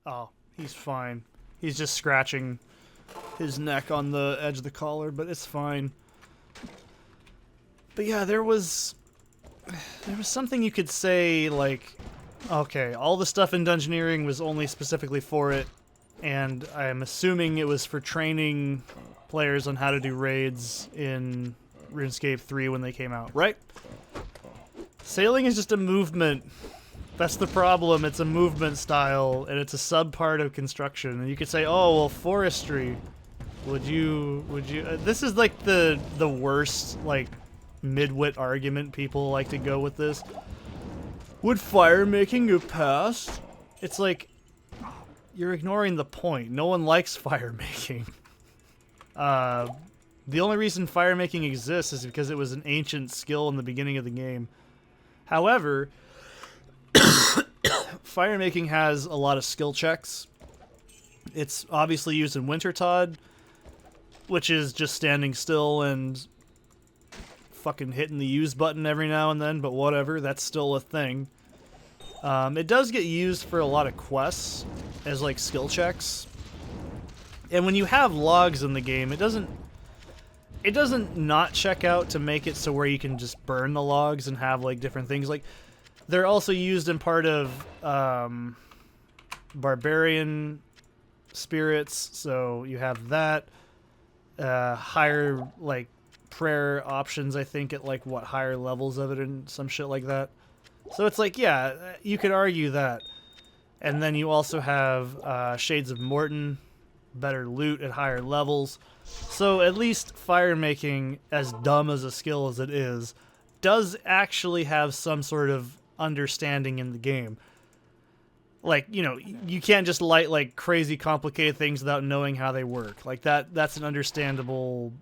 Oh, he's fine. He's just scratching his neck on the edge of the collar, but it's fine. But yeah, there was something you could say, like, okay, all the stuff in Dungeoneering was only specifically for it, and I'm assuming it was for training players on how to do raids in RuneScape 3 when they came out, right? Sailing is just a movement. That's the problem. It's a movement style, and it's a sub-part of construction. And you could say, oh, well, forestry. Would you, this is like the worst, like, mid-wit argument people like to go with this. Would fire making have passed? It's like, you're ignoring the point. No one likes fire making. The only reason fire making exists is because it was an ancient skill in the beginning of the game. However, fire making has a lot of skill checks. It's obviously used in Wintertod, which is just standing still and fucking hitting the use button every now and then, but whatever, that's still a thing. It does get used for a lot of quests as like skill checks. And when you have logs in the game, it doesn't not check out to make it so where you can just burn the logs and have like different things. Like they're also used in part of barbarian spirits, so you have that. Higher like prayer options, I think, at like what higher levels of it and some shit like that. So it's like, yeah, you could argue that. And then you also have Shades of Morton, better loot at higher levels. So at least fire making, as dumb as a skill as it is, does actually have some sort of understanding in the game. Like, you know, you can't just light like crazy complicated things without knowing how they work. Like that's an understandable.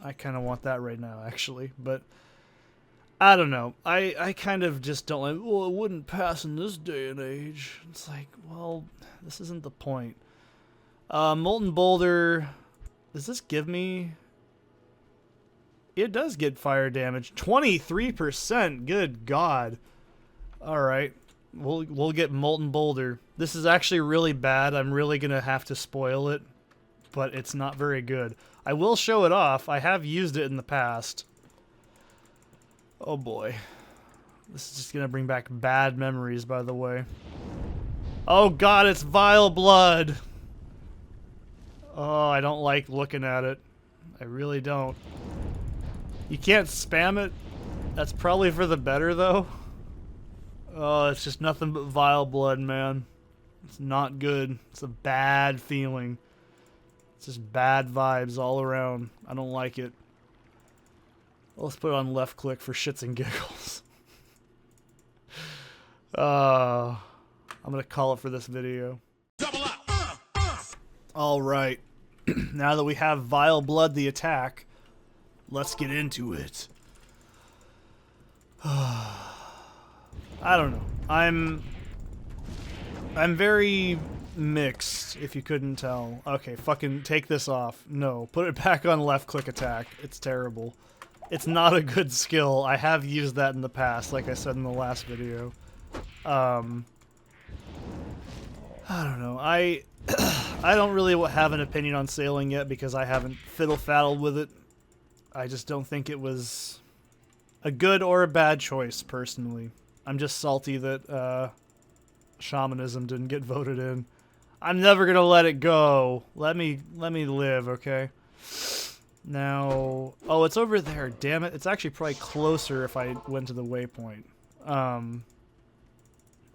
I kind of want that right now, actually, but I don't know. I kind of just don't like, well, it wouldn't pass in this day and age. It's like, well, this isn't the point. Molten Boulder, does this give me? It does get fire damage. 23%, good God. All right. We'll get Molten Boulder. This is actually really bad. I'm really going to have to spoil it, but it's not very good. I will show it off. I have used it in the past. Oh boy. This is just going to bring back bad memories, by the way. Oh God, it's Vile Blood. Oh, I don't like looking at it. I really don't. You can't spam it. That's probably for the better, though. Oh, it's just nothing but Vile Blood, man. It's not good. It's a bad feeling. It's just bad vibes all around. I don't like it. Let's put it on left click for shits and giggles. I'm gonna call it for this video. Double up. Alright. Now that we have Vile Blood the attack, let's get into it. I don't know. I'm very mixed, if you couldn't tell. Okay, fucking take this off. No, put it back on left click attack. It's terrible. It's not a good skill. I have used that in the past, like I said in the last video. I don't know. I don't really have an opinion on sailing yet because I haven't fiddle-faddled with it. I just don't think it was a good or a bad choice, personally. I'm just salty that shamanism didn't get voted in. I'm never gonna let it go. Let me live, okay? Now, oh, it's over there. Damn it! It's actually probably closer if I went to the waypoint.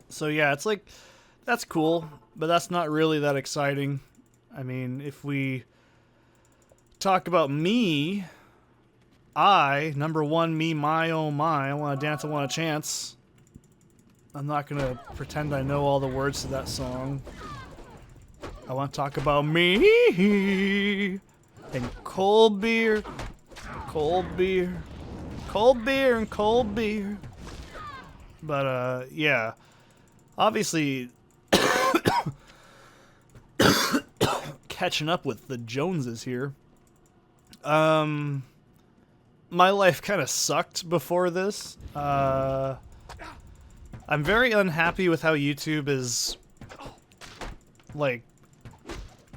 So yeah, it's like that's cool, but that's not really that exciting. I mean, if we talk about me, number one, me, my, oh my, I want to dance, I want a chance. I'm not going to pretend I know all the words to that song. I want to talk about me and cold beer, cold beer, cold beer and cold beer. But, yeah. Obviously, catching up with the Joneses here. My life kind of sucked before this. I'm very unhappy with how YouTube is like,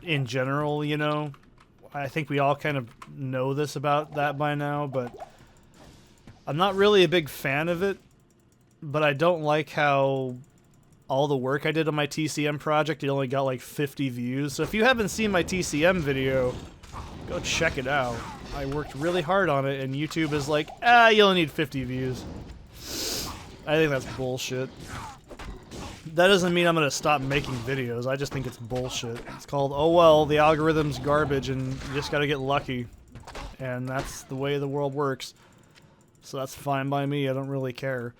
in general, you know. I think we all kind of know this about that by now, but I'm not really a big fan of it. But I don't like how all the work I did on my TCM project, it only got like 50 views. So if you haven't seen my TCM video, go check it out. I worked really hard on it, and YouTube is like, you only need 50 views. I think that's bullshit. That doesn't mean I'm gonna stop making videos. I just think it's bullshit. It's called, oh well, the algorithm's garbage, and you just gotta get lucky. And that's the way the world works. So that's fine by me. I don't really care.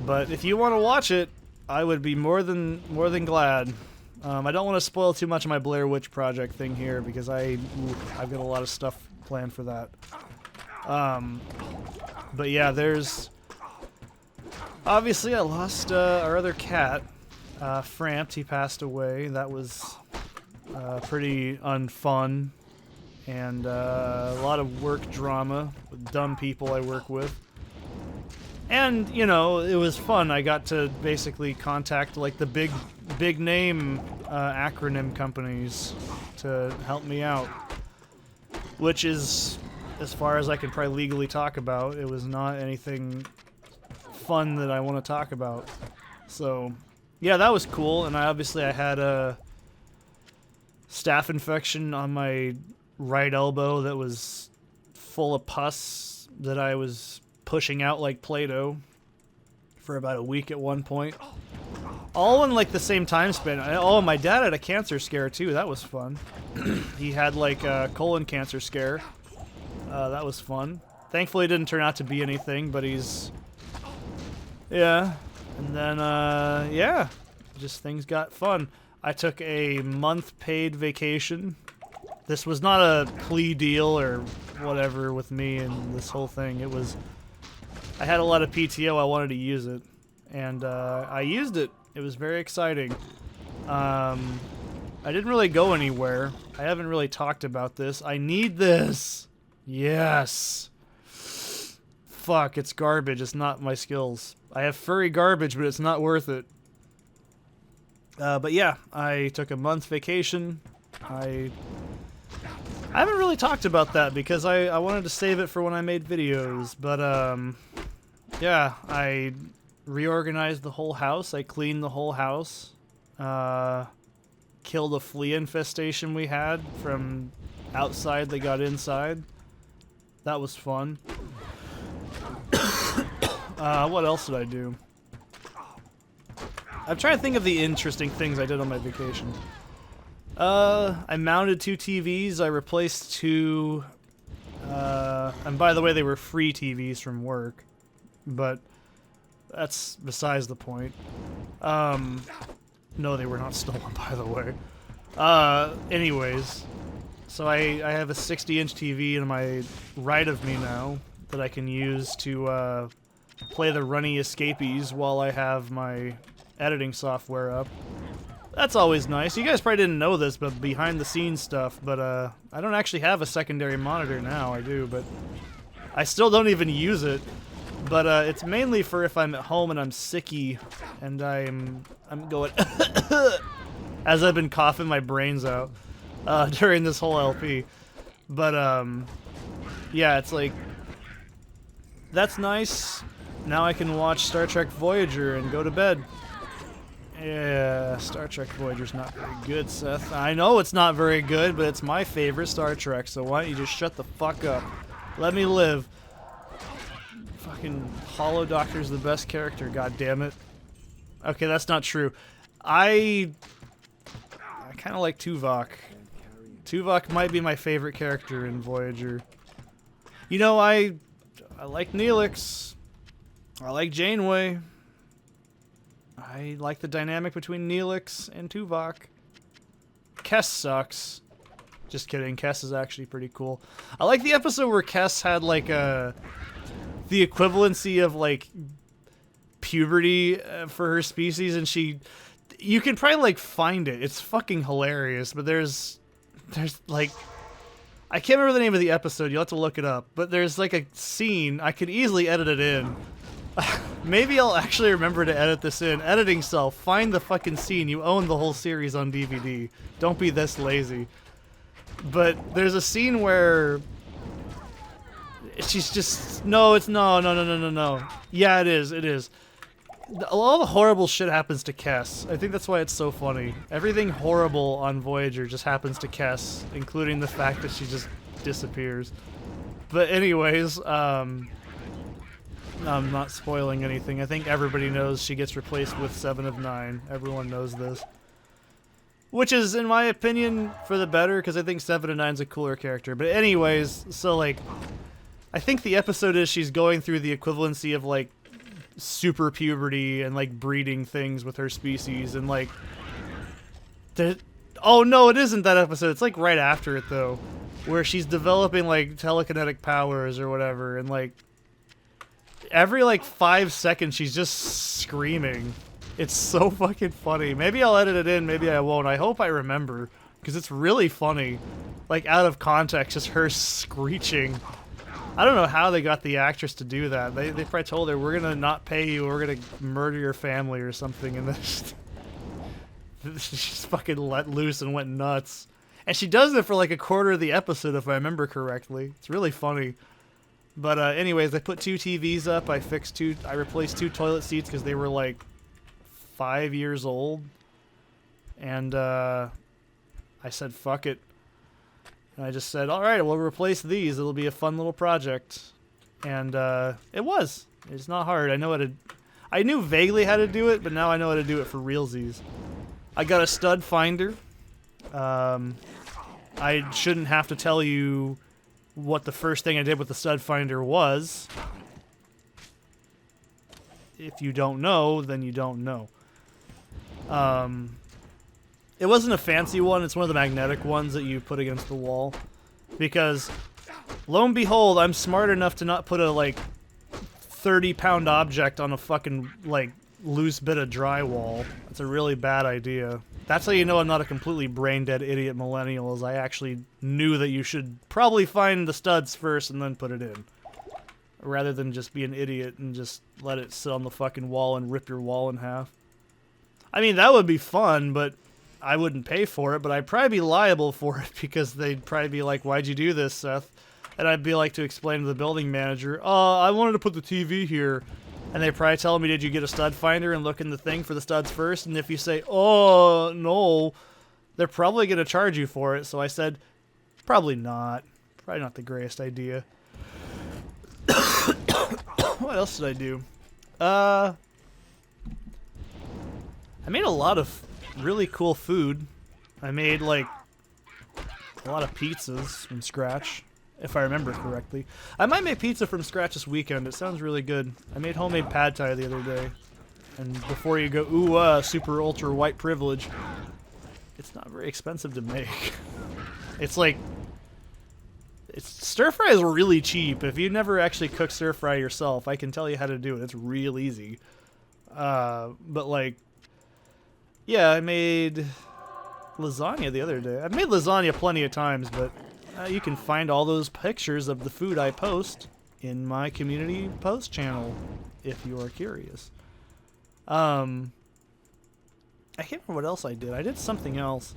But if you want to watch it, I would be more than glad. I don't want to spoil too much of my Blair Witch Project thing here because I've got a lot of stuff planned for that. But yeah, there's obviously I lost our other cat, Frampt. He passed away. That was pretty unfun and a lot of work drama with dumb people I work with. And, you know, it was fun. I got to basically contact, like, the big name acronym companies to help me out. Which is, as far as I can probably legally talk about, it was not anything fun that I want to talk about. So, yeah, that was cool. And I had a staph infection on my right elbow that was full of pus that I was pushing out like Play-Doh for about a week at one point. All in like the same time span. Oh, my dad had a cancer scare too. That was fun. He had like a colon cancer scare. That was fun. Thankfully it didn't turn out to be anything, but he's... Yeah. And then, yeah. Just things got fun. I took a month paid vacation. This was not a plea deal or whatever with me and this whole thing. It was... I had a lot of PTO, I wanted to use it, and I used it. It was very exciting. I didn't really go anywhere. I haven't really talked about this. I need this! Yes! Fuck, it's garbage. It's not my skills. I have furry garbage, but it's not worth it. But yeah, I took a month's vacation. I haven't really talked about that because I wanted to save it for when I made videos, but yeah, I reorganized the whole house. I cleaned the whole house. Killed a flea infestation we had from outside that got inside. That was fun. What else did I do? I'm trying to think of the interesting things I did on my vacation. I mounted 2 TVs. I replaced 2... and by the way, they were free TVs from work. But that's besides the point. No, they were not stolen, by the way. Anyways, so I have a 60-inch TV to my right of me now that I can use to play the runny escapees while I have my editing software up. That's always nice. You guys probably didn't know this, but behind-the-scenes stuff, but I don't actually have a secondary monitor now. I do, but I still don't even use it. But it's mainly for if I'm at home and I'm sicky and I'm going as I've been coughing my brains out during this whole LP. But yeah, it's like that's nice. Now I can watch Star Trek Voyager and go to bed. Yeah, Star Trek Voyager's not very good, Seth. I know it's not very good, but it's my favorite Star Trek, so why don't you just shut the fuck up? Let me live. Fucking Hollow Doctor's the best character, god damn it. Okay, that's not true. I kind of like Tuvok. Tuvok might be my favorite character in Voyager. You know, I like Neelix. I like Janeway. I like the dynamic between Neelix and Tuvok. Kess sucks. Just kidding, Kess is actually pretty cool. I like the episode where Kess had like the equivalency of like puberty for her species, and you can probably like find it. It's fucking hilarious, but there's like, I can't remember the name of the episode, you'll have to look it up, but there's like a scene, I could easily edit it in, Maybe I'll actually remember to edit this in. Editing self, find the fucking scene. You own the whole series on DVD. Don't be this lazy. But there's a scene where she's just no. Yeah, it is. All the horrible shit happens to Kess. I think that's why it's so funny. Everything horrible on Voyager just happens to Kess, including the fact that she just disappears. But anyways, I'm not spoiling anything. I think everybody knows she gets replaced with 7 of 9. Everyone knows this. Which is, in my opinion, for the better, because I think 7 of 9's a cooler character. But anyways, so like, I think the episode is she's going through the equivalency of like super puberty and like breeding things with her species and like oh no, it isn't that episode. It's like right after it though, where she's developing like telekinetic powers or whatever, and like every like 5 seconds she's just screaming. It's so fucking funny. Maybe I'll edit it in, maybe I won't. I hope I remember, because it's really funny. Like out of context, just her screeching. I don't know how they got the actress to do that. They probably told her, we're gonna not pay you, we're gonna murder your family or something, and then she just fucking let loose and went nuts. And she does it for like a quarter of the episode, if I remember correctly. It's really funny. But anyways, I put 2 TVs up, I replaced 2 toilet seats because they were like 5 years old. And I said, fuck it. And I just said, all right, we'll replace these. It'll be a fun little project. And it was. It's not hard. I knew vaguely how to do it, but now I know how to do it for realsies. I got a stud finder. I shouldn't have to tell you what the first thing I did with the stud finder was. If you don't know, then you don't know. It wasn't a fancy one. It's one of the magnetic ones that you put against the wall. Because, lo and behold, I'm smart enough to not put a, like, 30-pound object on a fucking, like, loose bit of drywall. That's a really bad idea. That's how you know I'm not a completely brain-dead idiot millennial, is I actually knew that you should probably find the studs first and then put it in. Rather than just be an idiot and just let it sit on the fucking wall and rip your wall in half. I mean, that would be fun, but I wouldn't pay for it, but I'd probably be liable for it because they'd probably be like, why'd you do this, Seth? And I'd be like to explain to the building manager, I wanted to put the TV here. And they probably tell me, did you get a stud finder and look in the thing for the studs first? And if you say, oh, no, they're probably going to charge you for it. So I said, probably not. Probably not the greatest idea. What else did I do? I made a lot of really cool food. I made, like, a lot of pizzas from scratch, if I remember correctly. I might make pizza from scratch this weekend. It sounds really good. I made homemade pad thai the other day. And before you go, ooh, super ultra white privilege, it's not very expensive to make. It's like, stir fry is really cheap. If you never actually cook stir fry yourself, I can tell you how to do it. It's real easy. But like, yeah, I made lasagna the other day. I've made lasagna plenty of times, but you can find all those pictures of the food I post in my community post channel, if you are curious. I can't remember what else I did. I did something else.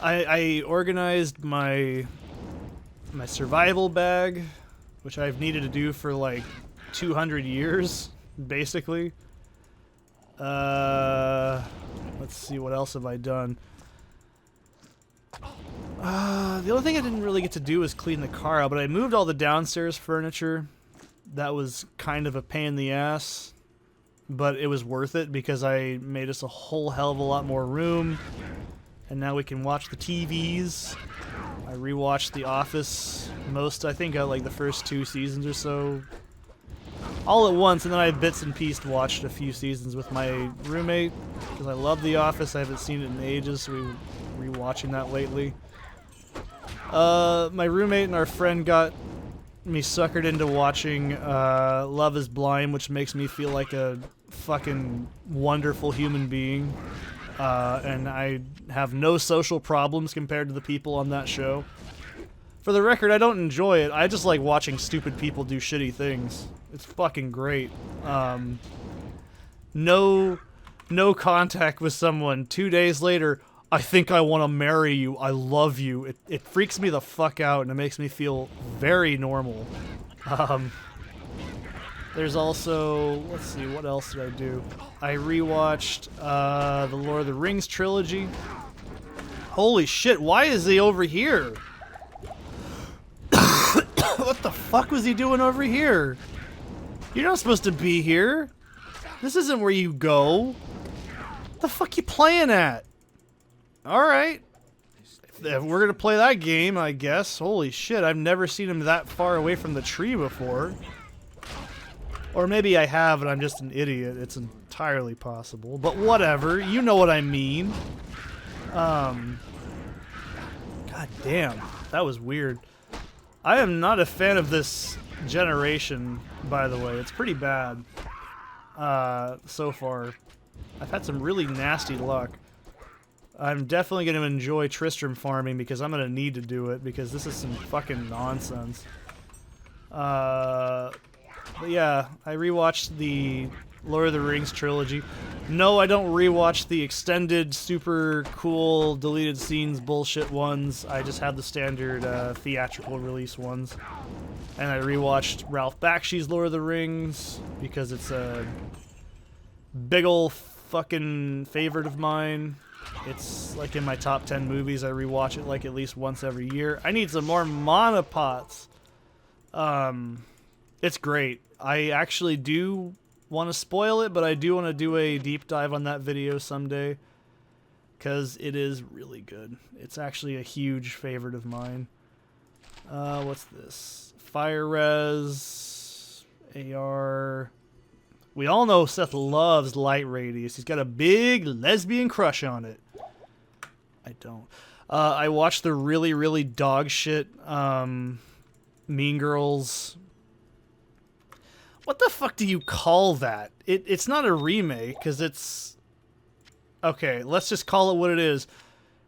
I organized my survival bag, which I've needed to do for like 200 years, basically. Let's see, what else have I done? The only thing I didn't really get to do was clean the car out, but I moved all the downstairs furniture. That was kind of a pain in the ass, but it was worth it because I made us a whole hell of a lot more room, and now we can watch the TVs. I rewatched The Office I think like the first 2 seasons or so, all at once, and then I bits and pieces watched a few seasons with my roommate because I love The Office. I haven't seen it in ages, so we're rewatching that lately. My roommate and our friend got me suckered into watching Love is Blind, which makes me feel like a fucking wonderful human being. And I have no social problems compared to the people on that show. For the record, I don't enjoy it. I just like watching stupid people do shitty things. It's fucking great. No contact with someone. 2 days later, I think I want to marry you. I love you. It freaks me the fuck out, and it makes me feel very normal. There's also, let's see, what else did I do? I rewatched the Lord of the Rings trilogy. Holy shit, why is he over here? What the fuck was he doing over here? You're not supposed to be here. This isn't where you go. What the fuck you playing at? Alright. If we're gonna play that game, I guess. Holy shit, I've never seen him that far away from the tree before. Or maybe I have and I'm just an idiot. It's entirely possible. But whatever, you know what I mean. God damn, that was weird. I am not a fan of this generation, by the way. It's pretty bad so far. I've had some really nasty luck. I'm definitely going to enjoy Tristram farming because I'm going to need to do it because this is some fucking nonsense. But yeah, I rewatched the Lord of the Rings trilogy. No, I don't rewatch the extended, super cool, deleted scenes bullshit ones. I just have the standard theatrical release ones. And I rewatched Ralph Bakshi's Lord of the Rings because it's a big ol' fucking favorite of mine. It's like in my top 10 movies. I rewatch it like at least once every year. I need some more monopots. It's great. I actually do want to spoil it, but I do want to do a deep dive on that video someday because it is really good. It's actually a huge favorite of mine. What's this? Fire Res, AR. We all know Seth loves Light Radius. He's got a big lesbian crush on it. I don't. I watched the really, really dog shit Mean Girls. What the fuck do you call that? It's not a remake, because it's... Okay, let's just call it what it is.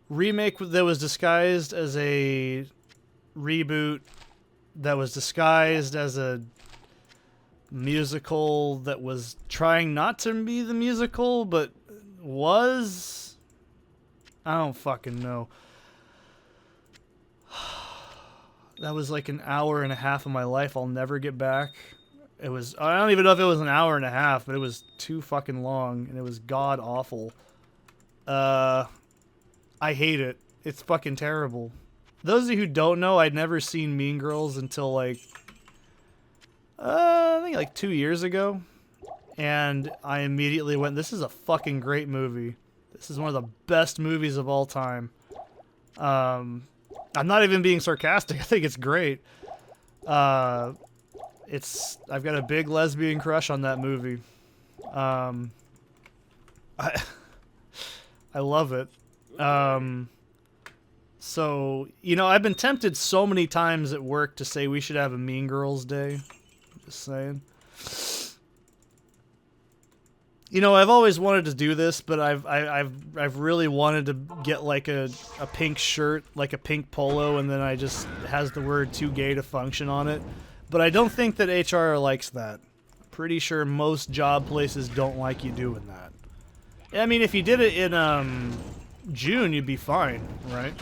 Remake that was disguised as a reboot that was disguised as a musical that was trying not to be the musical, but was... I don't fucking know. That was like an hour and a half of my life I'll never get back. It was... I don't even know if it was an hour and a half, but it was too fucking long, and it was god-awful. I hate it. It's fucking terrible. Those of you who don't know, I'd never seen Mean Girls until, like... I think like 2 years ago. And I immediately went, this is a fucking great movie. This is one of the best movies of all time. I'm not even being sarcastic. I think it's great. I've got a big lesbian crush on that movie. I love it. So, you know, I've been tempted so many times at work to say we should have a Mean Girls Day. Just saying. You know, I've always wanted to do this, but I've really wanted to get like a pink shirt, like a pink polo, and then I just has the word "too gay to function" on it. But I don't think that HR likes that. Pretty sure most job places don't like you doing that. I mean, if you did it in June, you'd be fine, right?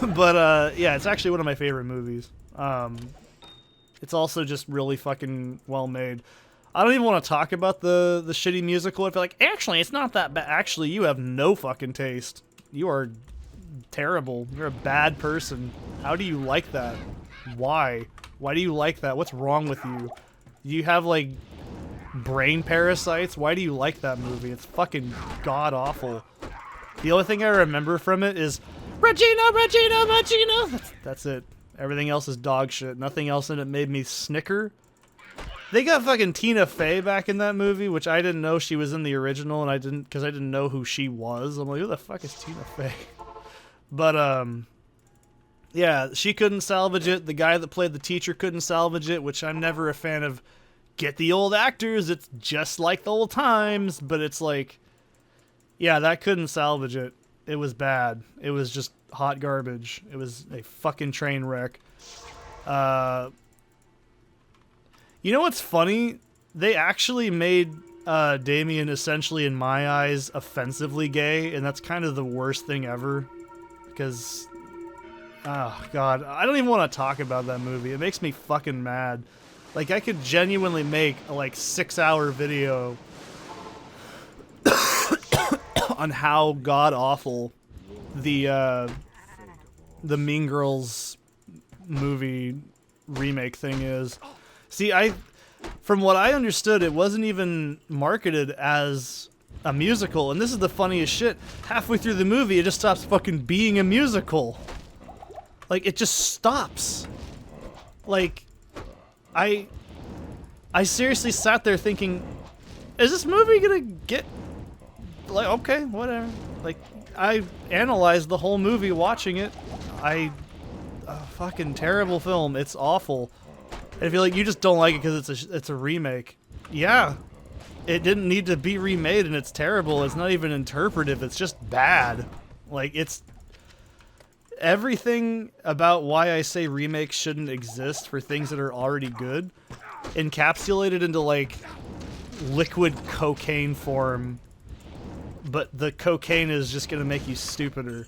But yeah, it's actually one of my favorite movies. It's also just really fucking well made. I don't even want to talk about the shitty musical. I feel like, actually, it's not that bad. Actually, you have no fucking taste. You are terrible. You're a bad person. How do you like that? Why? Why do you like that? What's wrong with you? You have, like, brain parasites? Why do you like that movie? It's fucking god-awful. The only thing I remember from it is, Regina, Regina, Regina! That's it. Everything else is dog shit. Nothing else in it made me snicker. They got fucking Tina Fey back in that movie, which I didn't know she was in the original, and I didn't know who she was. I'm like, who the fuck is Tina Fey? But, yeah, she couldn't salvage it. The guy that played the teacher couldn't salvage it, which I'm never a fan of. Get the old actors, it's just like the old times, but it's like, yeah, that couldn't salvage it. It was bad. It was just hot garbage. It was a fucking train wreck. You know what's funny? They actually made Damien essentially, in my eyes, offensively gay, and that's kind of the worst thing ever. Because, oh god, I don't even want to talk about that movie. It makes me fucking mad. Like, I could genuinely make a, like, 6-hour video on how god-awful the Mean Girls movie remake thing is. See, from what I understood, it wasn't even marketed as a musical, and this is the funniest shit. Halfway through the movie, it just stops fucking being a musical. Like, it just stops. Like, I seriously sat there thinking, is this movie gonna get, like, okay, whatever. Like, I analyzed the whole movie watching it. Fucking terrible film. It's awful. And if you're like, you just don't like it because it's a remake. Yeah. It didn't need to be remade, and it's terrible. It's not even interpretive. It's just bad. Like, it's... Everything about why I say remakes shouldn't exist for things that are already good encapsulated into, like, liquid cocaine form, but the cocaine is just gonna make you stupider.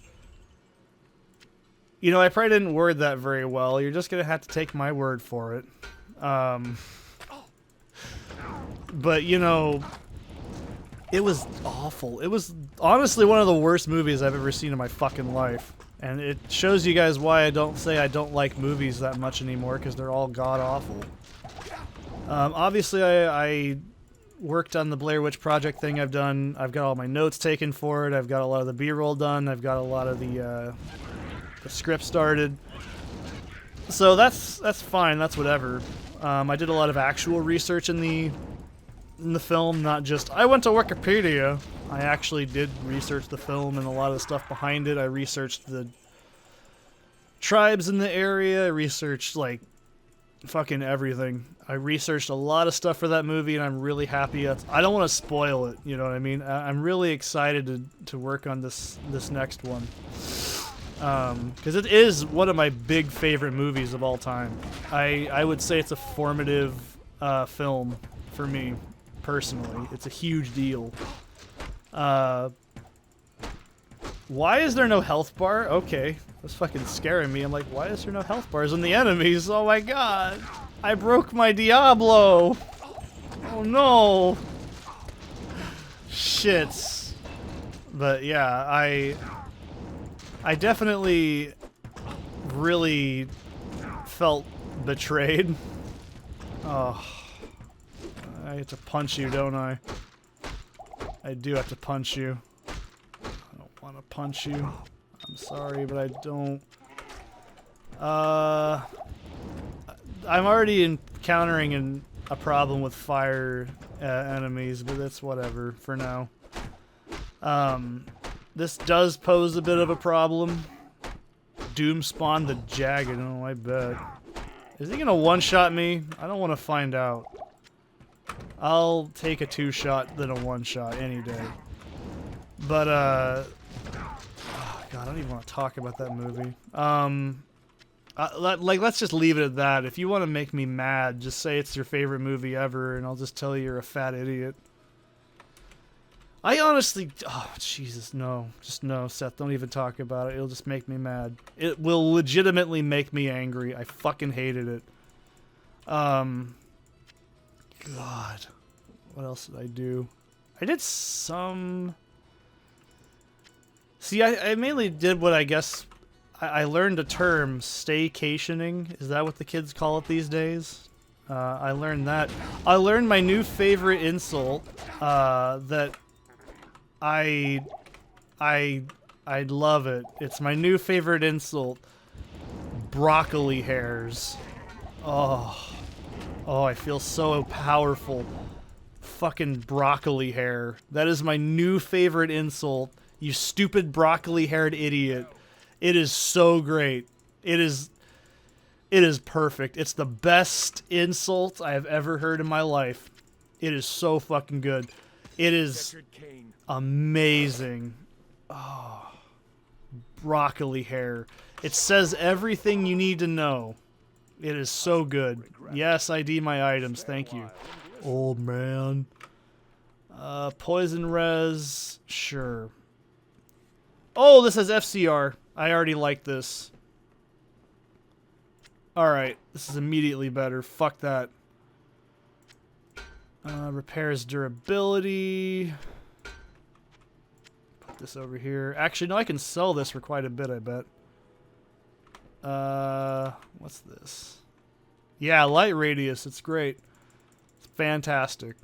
You know, I probably didn't word that very well. You're just gonna have to take my word for it. But, you know, it was awful. It was honestly one of the worst movies I've ever seen in my fucking life. And it shows you guys why I don't say I don't like movies that much anymore, because they're all god-awful. Obviously, I worked on the Blair Witch Project thing I've done. I've got all my notes taken for it. I've got a lot of the B-roll done. I've got a lot of the script started. So that's fine. That's whatever. I did a lot of actual research in the film, not just, I went to Wikipedia. I actually did research the film and a lot of the stuff behind it. I researched the tribes in the area. I researched, like, fucking everything. I researched a lot of stuff for that movie, and I'm really happy. I don't want to spoil it, you know what I mean? I'm really excited to work on this next one. Because it is one of my big favorite movies of all time. I would say it's a formative film for me, personally. It's a huge deal. Why is there no health bar? Okay, that's fucking scaring me. I'm like, why is there no health bars on the enemies? Oh my god, I broke my Diablo. Oh no. Shit. But yeah, I definitely really felt betrayed. Oh, I have to punch you, don't I? I do have to punch you. I don't want to punch you. I'm sorry, but I don't. I'm already encountering a problem with fire enemies, but that's whatever for now. This does pose a bit of a problem. Doom spawned the Jagged. Oh, I bet. Is he gonna one-shot me? I don't want to find out. I'll take a 2-shot than a 1-shot any day. But, oh God, I don't even want to talk about that movie. Like, let's just leave it at that. If you want to make me mad, just say it's your favorite movie ever, and I'll just tell you you're a fat idiot. I honestly... Oh, Jesus, no. Just no, Seth, don't even talk about it. It'll just make me mad. It will legitimately make me angry. I fucking hated it. God. What else did I do? I did some... See, I mainly did what I guess... I learned a term, staycationing. Is that what the kids call it these days? I learned that. I learned my new favorite insult, that... I love it. It's my new favorite insult. Broccoli hairs. Oh, I feel so powerful. Fucking broccoli hair. That is my new favorite insult. You stupid broccoli-haired idiot. It is so great. It is perfect. It's the best insult I have ever heard in my life. It is so fucking good. It is amazing. Oh, broccoli hair. It says everything you need to know. It is so good. Yes, ID my items. Thank you. Old man. Poison res. Sure. Oh, this has FCR. I already like this. Alright. This is immediately better. Fuck that. Repairs durability. Put this over here. Actually, no, I can sell this for quite a bit, I bet. What's this? Yeah, light radius. It's great. It's fantastic.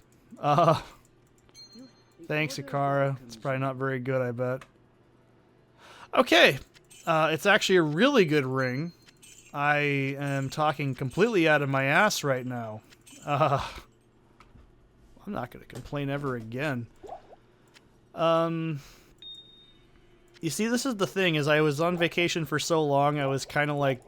Thanks, Akara. It's probably not very good, I bet. Okay. It's actually a really good ring. I am talking completely out of my ass right now. I'm not going to complain ever again. You see, this is the thing, is I was on vacation for so long, I was kind of like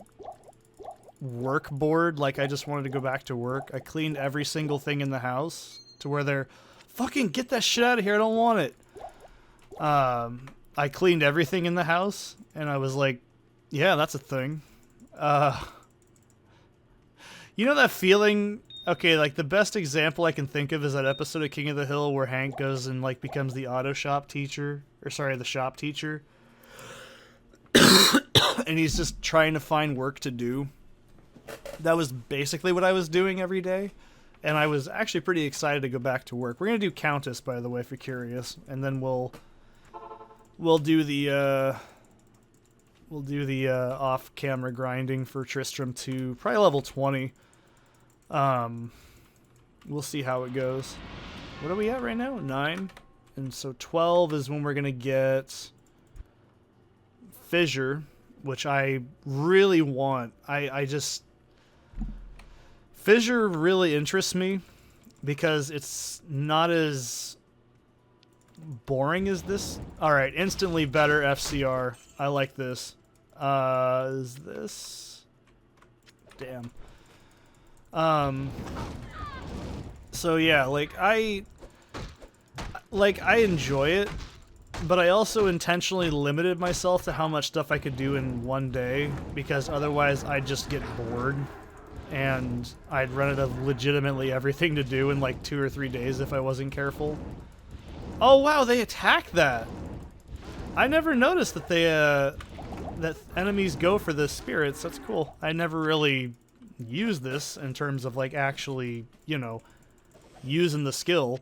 work bored, like I just wanted to go back to work. I cleaned every single thing in the house to where they're, fucking get that shit out of here, I don't want it. I cleaned everything in the house, and I was like, yeah, that's a thing. You know that feeling? Okay, like the best example I can think of is that episode of King of the Hill where Hank goes and like becomes the auto shop teacher, or sorry, the shop teacher. And he's just trying to find work to do. That was basically what I was doing every day. And I was actually pretty excited to go back to work. We're going to do Countess, by the way, if you're curious. And then we'll do the off-camera grinding for Tristram to probably level 20. We'll see how it goes. What are we at right now? 9. And so 12 is when we're going to get Fissure, which I really want. Fissure really interests me because it's not as boring as this. Alright, instantly better FCR. I like this. Is this? Damn. So yeah, like I enjoy it, but I also intentionally limited myself to how much stuff I could do in one day, because otherwise I'd just get bored and I'd run out of legitimately everything to do in like 2 or 3 days if I wasn't careful. Oh wow, they attack that. I never noticed that they that enemies go for the spirits. That's cool. I never really used this in terms of like actually, you know, using the skill,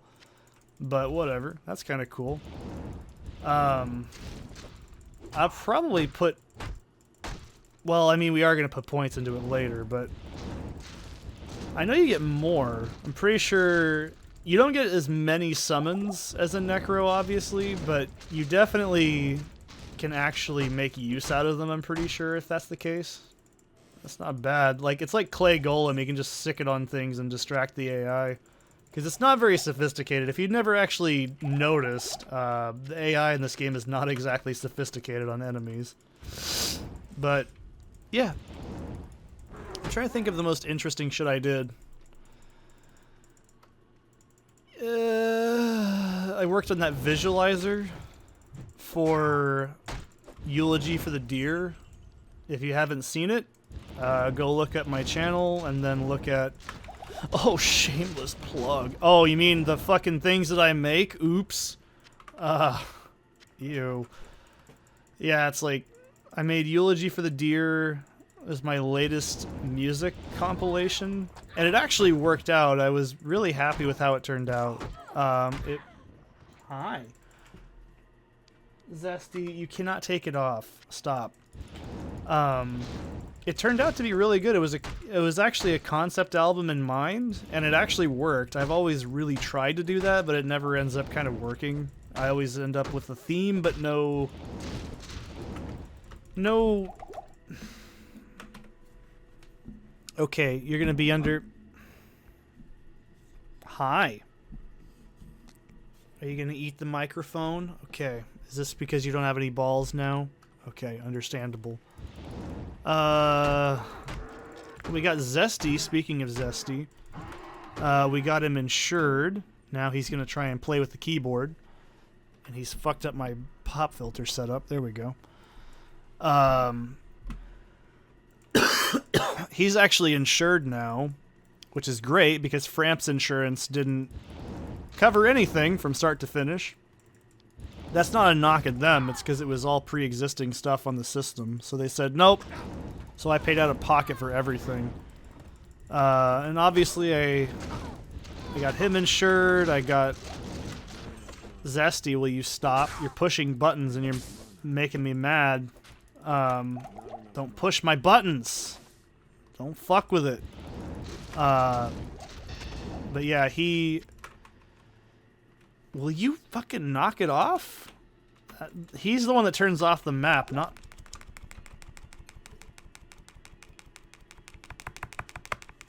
but whatever. That's kind of cool. I'll probably put, well, I mean, we are going to put points into it later, but I know you get more. I'm pretty sure you don't get as many summons as a Necro, obviously, but you definitely can actually make use out of them, I'm pretty sure, if that's the case. That's not bad. Like, it's like Clay Golem. You can just sick it on things and distract the AI. Because it's not very sophisticated. If you'd never actually noticed, the AI in this game is not exactly sophisticated on enemies. But, yeah. I'm trying to think of the most interesting shit I did. I worked on that visualizer for Eulogy for the Deer. If you haven't seen it, go look at my channel and then look at... Oh, shameless plug. Oh, you mean the fucking things that I make? Oops. Ew. Yeah, it's like, I made Eulogy for the Deer as my latest music compilation, and it actually worked out. I was really happy with how it turned out. Hi. Zesty, you cannot take it off. Stop. It turned out to be really good. It was actually a concept album in mind, and it actually worked. I've always really tried to do that, but it never ends up kind of working. I always end up with a theme, but no... Okay, you're gonna be under... Hi. Are you gonna eat the microphone? Okay. Is this because you don't have any balls now? Okay, understandable. We got Zesty. Speaking of Zesty, we got him insured. Now he's gonna try and play with the keyboard, and he's fucked up my pop filter setup. There we go. He's actually insured now, which is great because Framp's insurance didn't cover anything from start to finish. That's not a knock at them, it's because it was all pre-existing stuff on the system. So they said, nope. So I paid out of pocket for everything. And obviously I got him insured, I got Zesty, will you stop? You're pushing buttons and you're making me mad. Don't push my buttons. Don't fuck with it. But yeah, will you fucking knock it off? He's the one that turns off the map, not...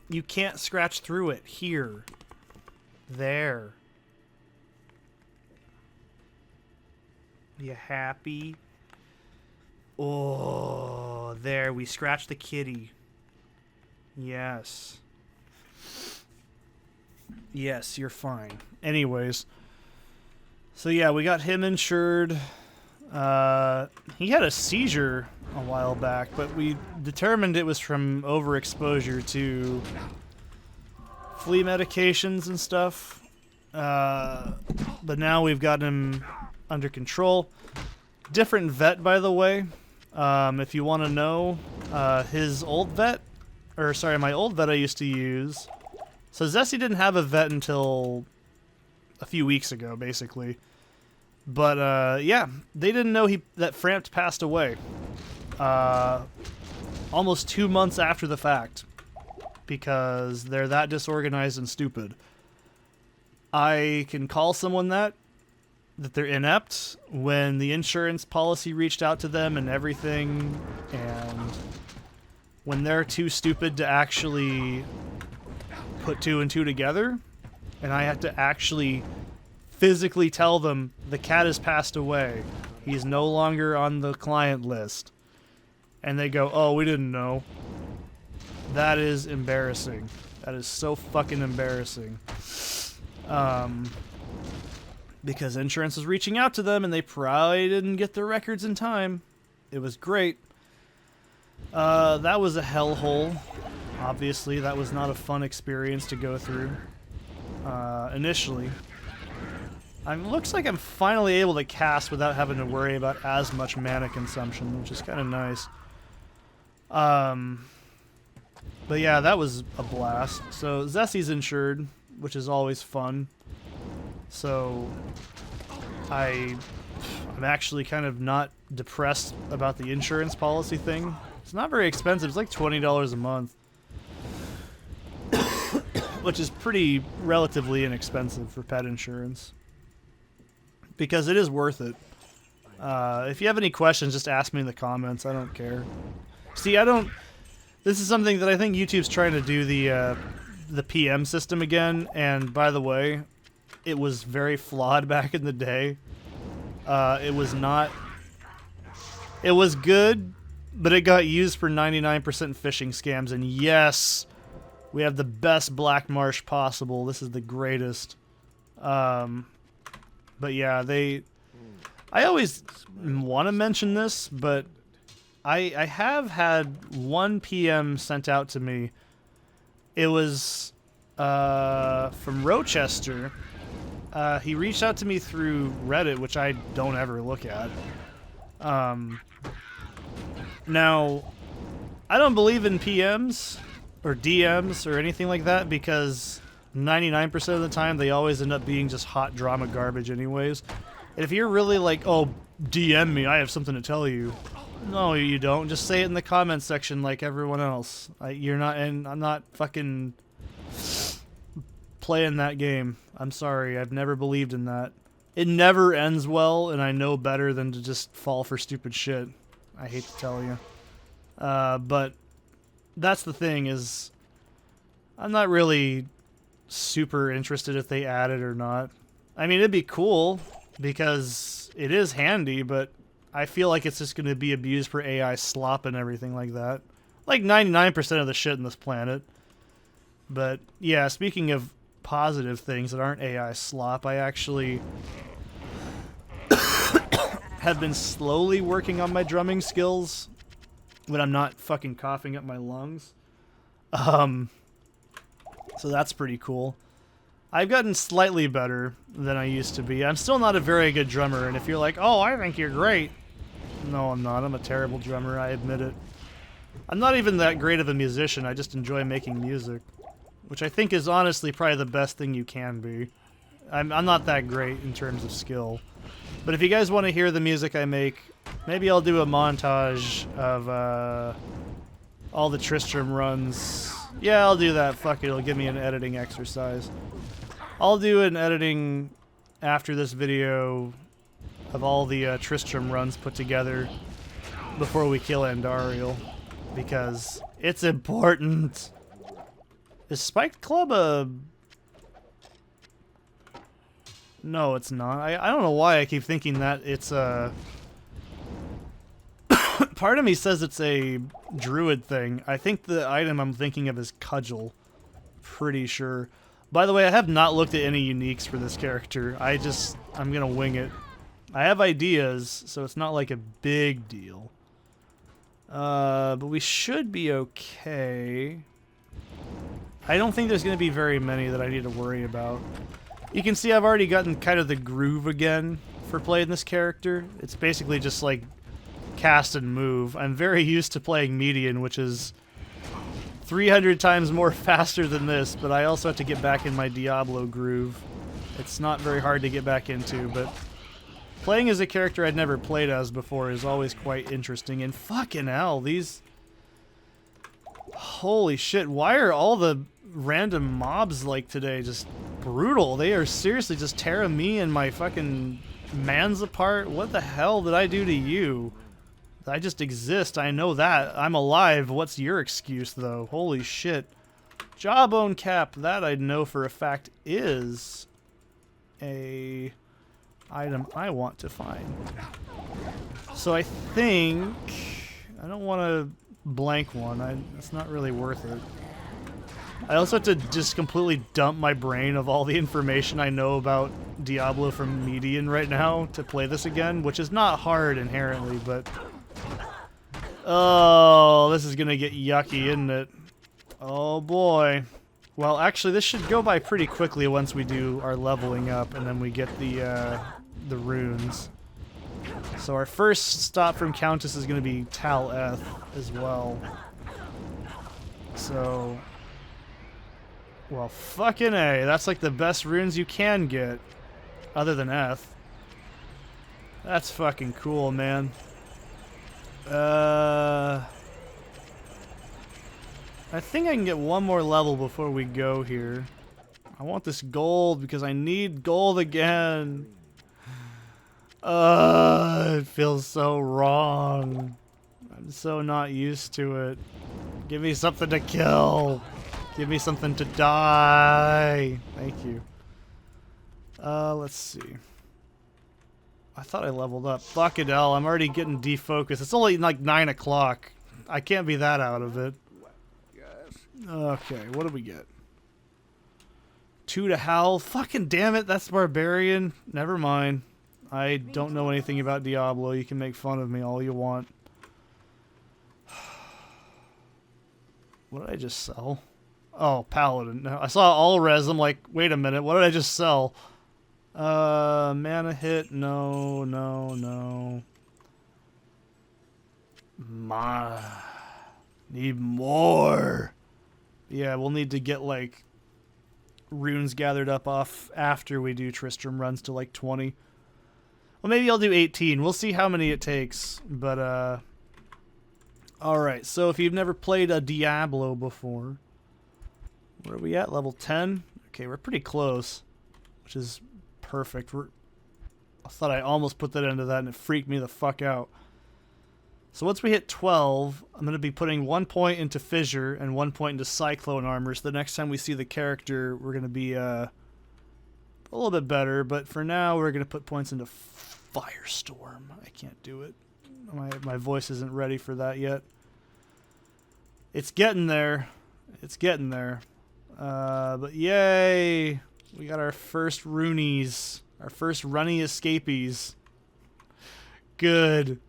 You can't scratch through it. Here. There. You happy? Oh, there. We scratched the kitty. Yes. Yes, you're fine. Anyways. So yeah, we got him insured. He had a seizure a while back, but we determined it was from overexposure to flea medications and stuff. But now we've got him under control. Different vet, by the way. If you want to know, his old vet, or sorry, my old vet I used to use. So Zesty didn't have a vet until a few weeks ago, basically. But yeah, they didn't know that Frampt passed away. Almost 2 months after the fact, because they're that disorganized and stupid. I can call someone that they're inept when the insurance policy reached out to them and everything, and when they're too stupid to actually put 2 and 2 together, and I have to actually physically tell them the cat has passed away. He's no longer on the client list. And they go, oh, we didn't know. That is embarrassing. That is so fucking embarrassing. Because insurance was reaching out to them and they probably didn't get their records in time. It was great. That was a hellhole. Obviously, that was not a fun experience to go through. Initially. Looks like I'm finally able to cast without having to worry about as much mana consumption, which is kind of nice. But yeah, that was a blast. So Zessy's insured, which is always fun. So I'm actually kind of not depressed about the insurance policy thing. It's not very expensive. It's like $20 a month. Which is pretty relatively inexpensive for pet insurance. Because it is worth it. If you have any questions, just ask me in the comments. I don't care. See, this is something that I think YouTube's trying to do, the PM system again. And by the way, it was very flawed back in the day. It was not... It was good, but it got used for 99% phishing scams. And yes, we have the best Black Marsh possible. This is the greatest. But yeah, I always want to mention this, but I have had one PM sent out to me. It was from Rochester. He reached out to me through Reddit, which I don't ever look at. Now, I don't believe in PMs or DMs or anything like that because 99% of the time they always end up being just hot drama garbage anyways. And if you're really like, oh, DM me, I have something to tell you. No, you don't. Just say it in the comments section like everyone else. You're not, and I'm not fucking playing that game. I'm sorry, I've never believed in that. It never ends well, and I know better than to just fall for stupid shit. I hate to tell you. But that's the thing is, I'm not really super interested if they add it or not. I mean, it'd be cool because it is handy, but I feel like it's just going to be abused for AI slop and everything like that. Like 99% of the shit in this planet. But yeah, speaking of positive things that aren't AI slop, I actually have been slowly working on my drumming skills when I'm not fucking coughing up my lungs. So that's pretty cool. I've gotten slightly better than I used to be. I'm still not a very good drummer, and if you're like, oh, I think you're great. No, I'm not. I'm a terrible drummer, I admit it. I'm not even that great of a musician, I just enjoy making music. Which I think is honestly probably the best thing you can be. I'm not that great in terms of skill. But if you guys want to hear the music I make, maybe I'll do a montage of all the Tristram runs. Yeah, I'll do that. Fuck it, it'll give me an editing exercise. I'll do an editing after this video of all the Tristram runs put together before we kill Andariel. Because it's important. Is Spiked Club a... No, it's not. I don't know why I keep thinking that it's a... Part of me says it's a druid thing. I think the item I'm thinking of is Cudgel. Pretty sure. By the way, I have not looked at any uniques for this character. I'm gonna wing it. I have ideas, so it's not like a big deal. But we should be okay. I don't think there's going to be very many that I need to worry about. You can see I've already gotten kind of the groove again for playing this character. It's basically just like cast and move. I'm very used to playing median, which is 300 times more faster than this, but I also have to get back in my Diablo groove. It's not very hard to get back into, but playing as a character I'd never played as before is always quite interesting. And fucking hell, these... Holy shit, why are all the random mobs like today just brutal? They are seriously just tearing me and my fucking mans apart. What the hell did I do to you? I just exist, I know that. I'm alive. What's your excuse, though? Holy shit. Jawbone cap, that I know for a fact is a item I want to find. So I think... I don't want to blank one. It's not really worth it. I also have to just completely dump my brain of all the information I know about Diablo from Median right now to play this again, which is not hard inherently, but... Oh, this is gonna get yucky, isn't it? Oh boy. Well, actually, this should go by pretty quickly once we do our leveling up, and then we get the runes. So our first stop from Countess is gonna be Tal Eth as well. So... Well, fucking A. That's like the best runes you can get, other than Eth. That's fucking cool, man. I think I can get one more level before we go here. I want this gold because I need gold again. It feels so wrong. I'm so not used to it. Give me something to kill. Give me something to die. Thank you. Let's see. I thought I leveled up. Fucking hell, I'm already getting defocused. It's only like 9 o'clock. I can't be that out of it. Okay, what do we get? 2 to Howl. Fucking damn it, that's Barbarian. Never mind. I don't know anything about Diablo. You can make fun of me all you want. What did I just sell? Oh, Paladin. I saw all res. I'm like, wait a minute, what did I just sell? Mana hit. No. Need more. Yeah, we'll need to get like runes gathered up off after we do Tristram runs to like 20. Well, maybe I'll do 18. We'll see how many it takes. But alright, so if you've never played a Diablo before, where are we at? Level 10? Okay, we're pretty close, which is perfect. I thought I almost put that into that and it freaked me the fuck out. So once we hit 12, I'm going to be putting 1 point into Fissure and 1 point into Cyclone Armor. So the next time we see the character, we're going to be a little bit better. But for now, we're going to put points into Firestorm. I can't do it. My voice isn't ready for that yet. It's getting there. It's getting there. But yay! We got our first runies. Our first runny escapees. good.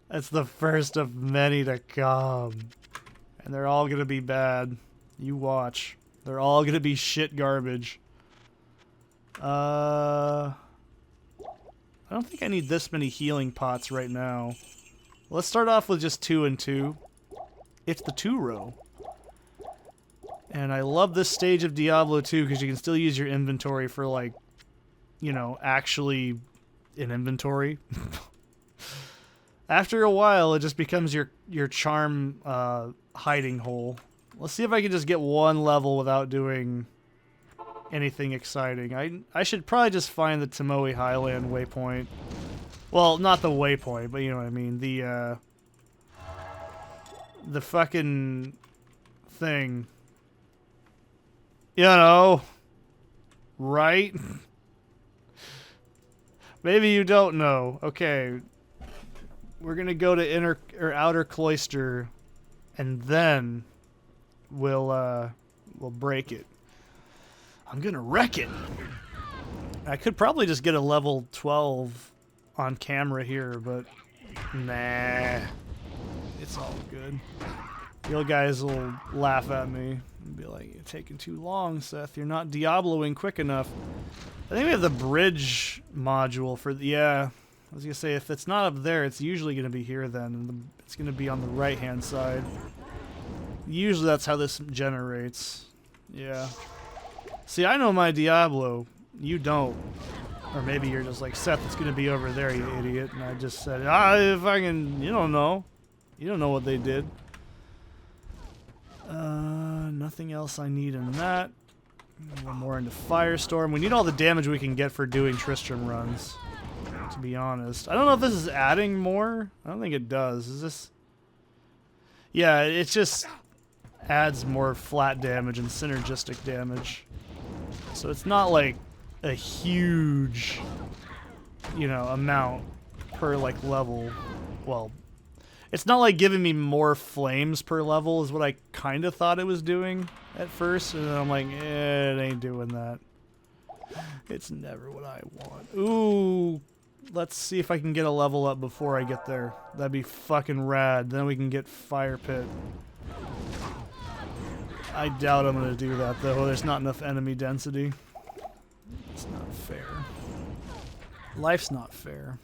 That's the first of many to come. And they're all gonna be bad. You watch. They're all gonna be shit garbage. I don't think I need this many healing pots right now. Let's start off with just 2 and 2. It's the 2 row. And I love this stage of Diablo 2 because you can still use your inventory for, like, you know, actually an inventory. After a while, it just becomes your charm hiding hole. Let's see if I can just get 1 level without doing anything exciting. I should probably just find the Tomoe Highland waypoint. Well, not the waypoint, but you know what I mean. The fucking thing. You know. Right? Maybe you don't know. Okay. We're gonna go to inner or outer cloister, and then we'll break it. I'm gonna wreck it. I could probably just get a level 12 on camera here, but nah, it's all good. You guys will laugh at me and be like, "You're taking too long, Seth. You're not Diabloing quick enough." I think we have the bridge module for the, yeah. I was gonna say, if it's not up there, it's usually gonna be here then, and it's gonna be on the right-hand side. Usually that's how this generates. Yeah. See, I know my Diablo. You don't. Or maybe you're just like, Seth, it's gonna be over there, you idiot. And I just said, if I can, you don't know. You don't know what they did. Nothing else I need in that. We're more into Firestorm. We need all the damage we can get for doing Tristram runs, to be honest. I don't know if this is adding more. I don't think it does. Is this? Yeah, it just adds more flat damage and synergistic damage. So it's not like a huge, you know, amount per like level. Well, it's not like giving me more flames per level is what I kind of thought it was doing at first, and then I'm like, it ain't doing that. It's never what I want. Ooh, let's see if I can get a level up before I get there. That'd be fucking rad. Then we can get Fire Pit. I doubt I'm gonna do that though. There's not enough enemy density. It's not fair. Life's not fair.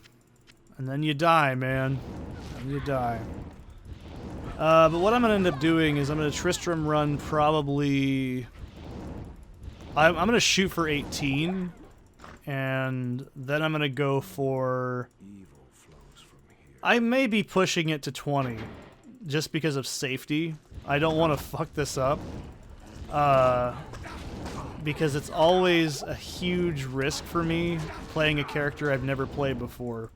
And then you die, man. And you die. But what I'm gonna end up doing is I'm gonna Tristram run probably. I'm gonna shoot for 18, and then I'm gonna go for. I may be pushing it to 20, just because of safety. I don't want to fuck this up. Because it's always a huge risk for me playing a character I've never played before.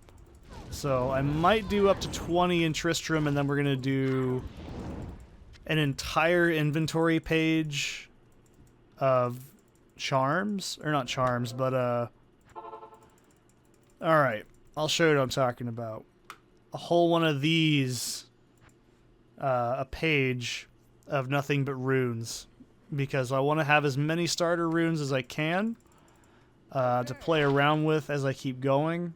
So I might do up to 20 in Tristram, and then we're going to do an entire inventory page of charms. Or not charms, but alright, I'll show you what I'm talking about. A whole one of these, a page of nothing but runes. Because I want to have as many starter runes as I can to play around with as I keep going.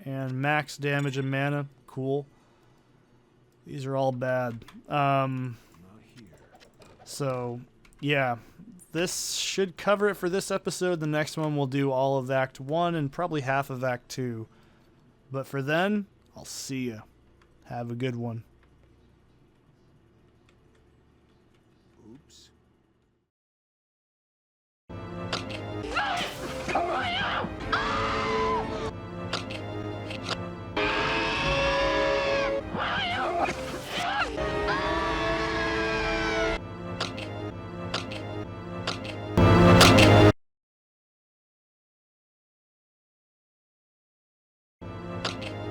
And max damage and mana, cool. These are all bad. So, yeah. This should cover it for this episode. The next one we'll do all of Act 1 and probably half of Act 2. But for then, I'll see ya. Have a good one.